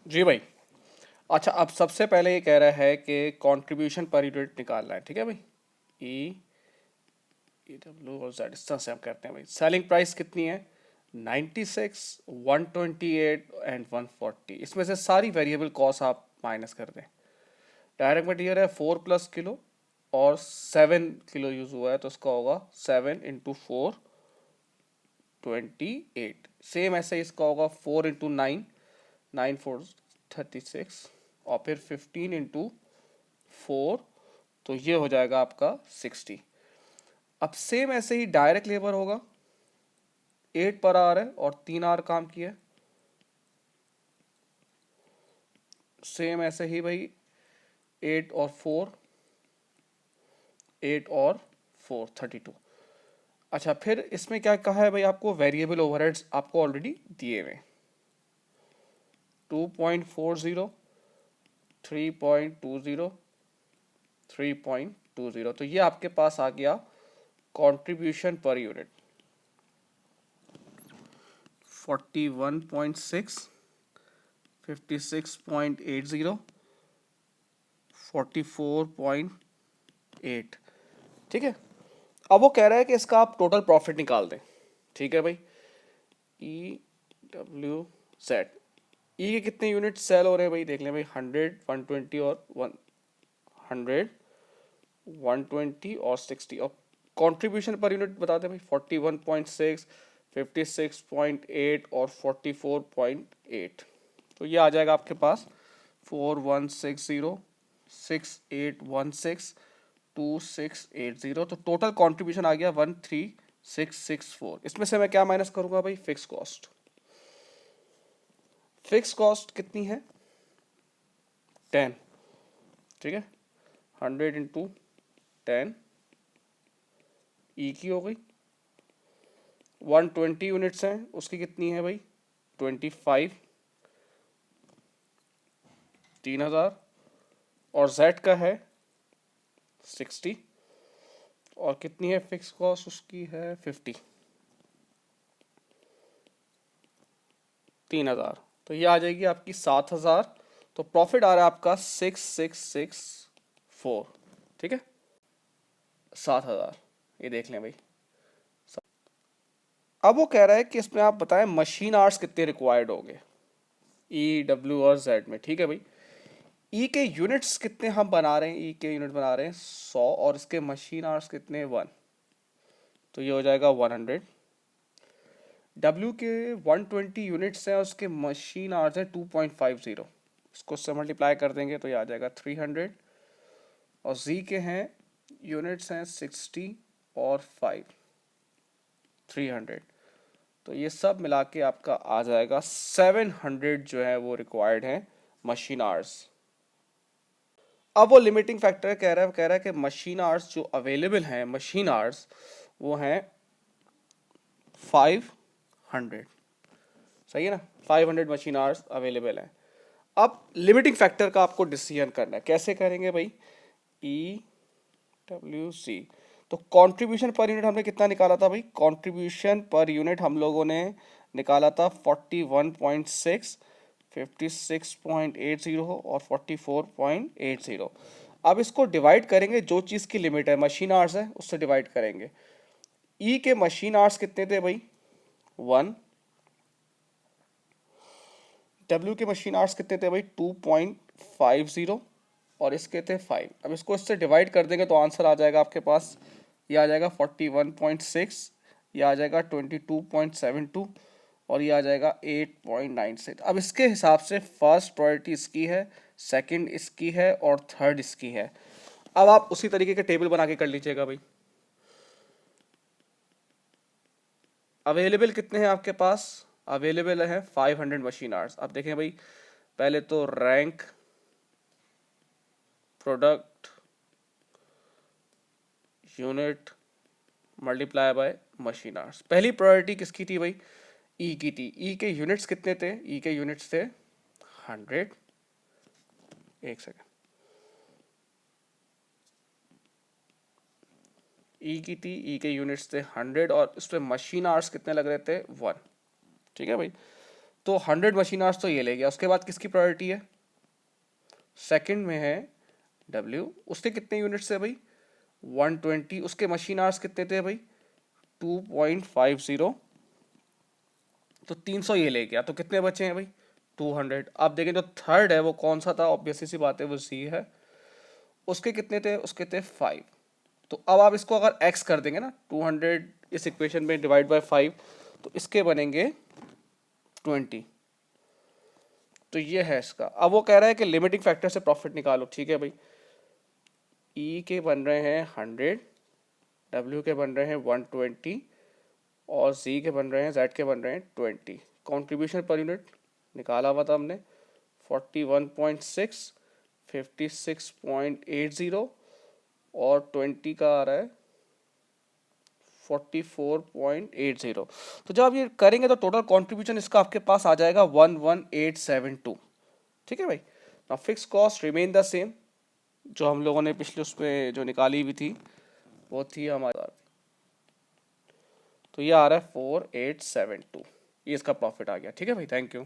जी भाई। अच्छा, अब सबसे पहले ये कह रहा है कि कंट्रीब्यूशन पर यूनिट निकालना है, ठीक है भाई। ई ई डब्ल्यू और जेड इस तरह से हम करते हैं भाई। सेलिंग प्राइस कितनी है? 96, 128 एंड 140। इसमें से सारी वेरिएबल कॉस्ट आप माइनस कर दें। डायरेक्ट मटेरियल है 4+ किलो और 7 किलो यूज हुआ है, तो उसका होगा 7 × 4 28। सेम ऐसे ही इसका होगा 4 × 9, 9 4 36 और फिर 15 × 4, तो ये हो जाएगा आपका 60। अब सेम ऐसे ही डायरेक्ट लेबर होगा, 8 पर आवर है और 3 आवर काम किया है। सेम ऐसे ही भाई 8 और 4, 8 और 4 32। अच्छा, फिर इसमें क्या कहा है भाई आपको? वेरिएबल ओवरहेड्स आपको ऑलरेडी दिए हुए 2.40, 3.20, 3.20। तो ये आपके पास आ गया कंट्रीब्यूशन पर यूनिट 41.6, 56.80, 44.8। ठीक है। अब वो कह रहा है कि इसका आप टोटल प्रॉफिट निकाल दें। ठीक है भाई। ई डब्ल्यू सेट ई के कितने यूनिट सेल हो रहे हैं भाई? देख लें भाई, 100, 120 और 100, 120 और 60। और कंट्रीब्यूशन पर यूनिट बता दें भाई, 41.6, 56.8 और 44.8। तो ये आ जाएगा आपके पास 4160, 6816, 2680। तो टोटल कंट्रीब्यूशन आ गया 13664। इसमें से मैं क्या माइनस करूंगा भाई? Fix cost. फिक्स कॉस्ट कितनी है? 10। ठीक है, 100 × 10 ई की हो गई। 120 यूनिट्स हैं, उसकी कितनी है भाई? 25, 3000। और जेड का है 60 और कितनी है फिक्स कॉस्ट? उसकी है 50, 3000। तो ये आ जाएगी आपकी 7000। तो प्रॉफिट आ रहा है आपका 6664। ठीक है, 7000। ये देख लें भाई। अब वो कह रहा है कि इसमें आप बताएं मशीन आवर्स कितने रिक्वायर्ड होंगे ई डब्ल्यू और जेड में। ठीक है भाई। ई के यूनिट्स कितने हम बना रहे हैं? ई के यूनिट बना रहे हैं 100 और इसके मशीन आवर्स कितने? 1। तो ये हो जाएगा 100। डब्ल्यू के 120 यूनिट्स हैं, उसके मशीन आवर्स हैं 2.50। इसको उससे मल्टीप्लाई कर देंगे तो ये आ जाएगा 300। और जी के हैं यूनिट्स हैं 60 और 5, 300। तो ये सब मिला के आपका आ जाएगा 700 जो है वो रिक्वायर्ड है मशीन आवर्स। अब वो लिमिटिंग फैक्टर कह रहा है कि मशीन आवर्स जो अवेलेबल हैं, मशीन आवर्स वो हैं 500। सही है ना? 500 मशीन आवर्स अवेलेबल हैं। अब लिमिटिंग फैक्टर का आपको डिसीजन करना है। कैसे करेंगे भाई? E W C. तो कंट्रीब्यूशन पर यूनिट हमने कितना निकाला था भाई? कंट्रीब्यूशन पर यूनिट हम लोगों ने निकाला था 41.6, 56.80 और 44.80। अब इसको डिवाइड करेंगे, जो चीज़ की लिमिट है मशीन आवर्स है उससे डिवाइड करेंगे। ई के मशीन आवर्स कितने थे भाई? 1। डब्ल्यू के मशीन आवर्स कितने थे भाई? 2.50 और इसके थे 5। अब इसको इससे डिवाइड कर देंगे तो आंसर आ जाएगा आपके पास, ये आ जाएगा 41.6, ये आ जाएगा 22.72 और ये आ जाएगा 8.96। अब इसके हिसाब से फर्स्ट प्रायोरिटी इसकी है, सेकंड इसकी है और थर्ड इसकी है। अब आप उसी तरीके के टेबल बना के कर लीजिएगा भाई। अवेलेबल कितने हैं आपके पास? अवेलेबल है 500 मशीन आवर्स। अब देखें भाई, पहले तो rank, product, unit multiply by machine hours. पहली प्रायोरिटी किसकी थी भाई? ई की थी। ई के यूनिट्स कितने थे? ई के यूनिट्स थे 100। एक सेकेंड। ई की थी, ई के यूनिट्स थे 100 और उस पर मशीन आवर्स कितने लग रहे थे? 1। ठीक है भाई। तो 100 मशीन आवर्स तो ये ले गया। उसके बाद किसकी प्रायोरिटी है? सेकंड में है W, उसके कितने यूनिट्स है भाई? 120। उसके मशीन आवर्स कितने थे भाई? 2.50। तो 300 ये ले गया, तो कितने बचे हैं भाई? 200। आप देखें जो थर्ड है वो कौन सा था? ऑब्वियसली सी बात है वो C है। उसके कितने थे? उसके थे 5। तो अब आप इसको अगर x कर देंगे ना, 200 इस इक्वेशन में डिवाइड बाय 5, तो इसके बनेंगे 20। तो ये है इसका। अब वो कह रहा है कि लिमिटिंग फैक्टर से प्रॉफिट निकालो। ठीक है भाई, E के बन रहे हैं 100, W के बन रहे हैं 120 और Z के बन रहे हैं, Z के बन रहे हैं 20। कॉन्ट्रीब्यूशन पर यूनिट निकाला हुआ था हमने, 41.6, 56.80 और 20 का आ रहा है 44.80। तो जब आप ये करेंगे तो टोटल कंट्रीब्यूशन इसका आपके पास आ जाएगा 11872। ठीक है भाई। ना fix cost remain the same, जो हम लोगों ने पिछले उसमें जो निकाली हुई थी वो थी हमारे। तो ये आ रहा है 4872, ये इसका प्रॉफिट आ गया। ठीक है भाई, थैंक यू।